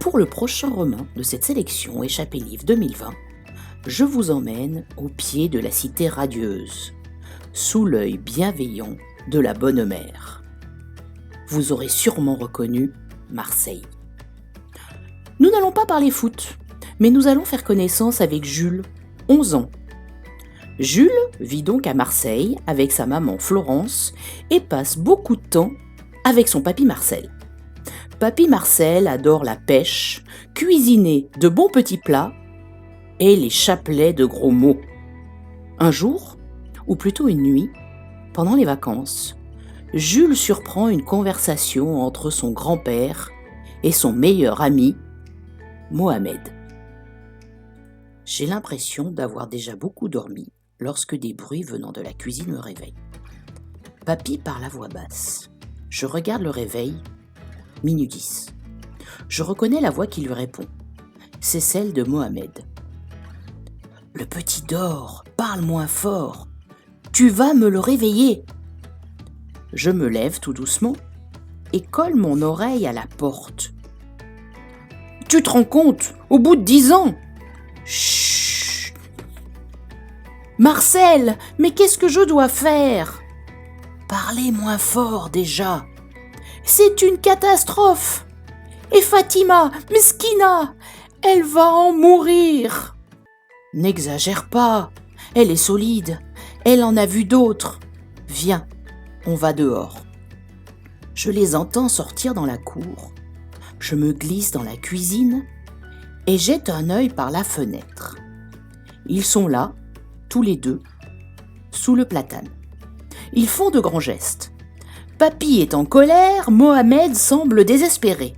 Pour le prochain roman de cette sélection Échappée Livre 2020, je vous emmène au pied de la cité radieuse, sous l'œil bienveillant de la bonne mère. Vous aurez sûrement reconnu Marseille. Nous n'allons pas parler foot, mais nous allons faire connaissance avec Jules, 11 ans. Jules vit donc à Marseille avec sa maman Florence et passe beaucoup de temps avec son papy Marcel. Papy Marcel adore la pêche, cuisiner de bons petits plats et les chapelets de gros mots. Un jour, ou plutôt une nuit, pendant les vacances, Jules surprend une conversation entre son grand-père et son meilleur ami, Mohamed. J'ai l'impression d'avoir déjà beaucoup dormi lorsque des bruits venant de la cuisine me réveillent. Papy parle à voix basse. Je regarde le réveil, minuit 10. Je reconnais la voix qui lui répond. C'est celle de Mohamed. « Le petit dort, parle moins fort. Tu vas me le réveiller. » Je me lève tout doucement et colle mon oreille à la porte. « Tu te rends compte, au bout de 10 ans !»« Chut !»« Marcel, mais qu'est-ce que je dois faire ?»« Parlez moins fort déjà. » C'est une catastrophe. Et Fatima, Meskina, elle va en mourir. N'exagère pas, elle est solide, elle en a vu d'autres. Viens, on va dehors. Je les entends sortir dans la cour. Je me glisse dans la cuisine et jette un œil par la fenêtre. Ils sont là, tous les deux, sous le platane. Ils font de grands gestes. Papy est en colère, Mohamed semble désespéré.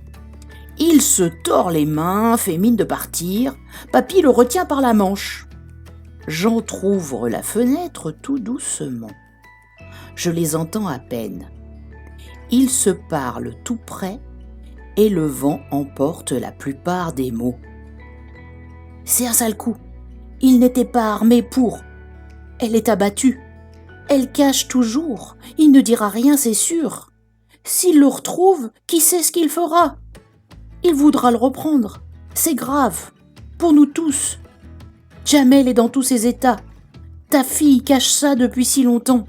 Il se tord les mains, fait mine de partir. Papy le retient par la manche. J'entr'ouvre la fenêtre tout doucement. Je les entends à peine. Ils se parlent tout près et le vent emporte la plupart des mots. C'est un sale coup. Il n'était pas armé pour. Elle est abattue. Elle cache toujours. Il ne dira rien, c'est sûr. S'il le retrouve, qui sait ce qu'il fera ? Il voudra le reprendre. C'est grave. Pour nous tous. Jamel est dans tous ses états. Ta fille cache ça depuis si longtemps.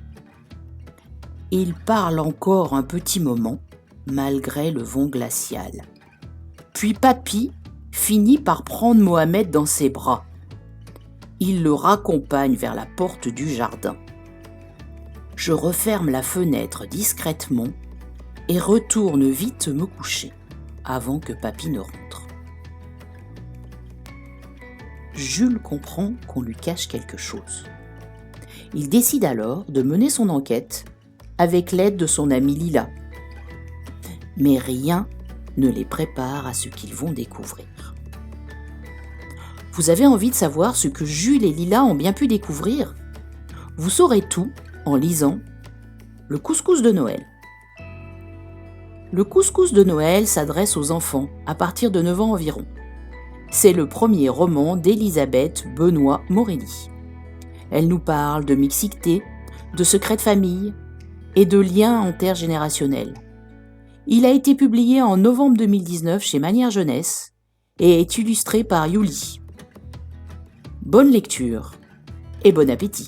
Il parle encore un petit moment, malgré le vent glacial. Puis papy finit par prendre Mohamed dans ses bras. Il le raccompagne vers la porte du jardin. Je referme la fenêtre discrètement et retourne vite me coucher avant que papy ne rentre. Jules comprend qu'on lui cache quelque chose. Il décide alors de mener son enquête avec l'aide de son amie Lila. Mais rien ne les prépare à ce qu'ils vont découvrir. Vous avez envie de savoir ce que Jules et Lila ont bien pu découvrir ? Vous saurez tout en lisant Le couscous de Noël. Le couscous de Noël s'adresse aux enfants à partir de 9 ans environ. C'est le premier roman d'Elisabeth Benoît Morelli. Elle nous parle de mixité, de secrets de famille et de liens intergénérationnels. Il a été publié en novembre 2019 chez Manière Jeunesse et est illustré par Yuli. Bonne lecture et bon appétit.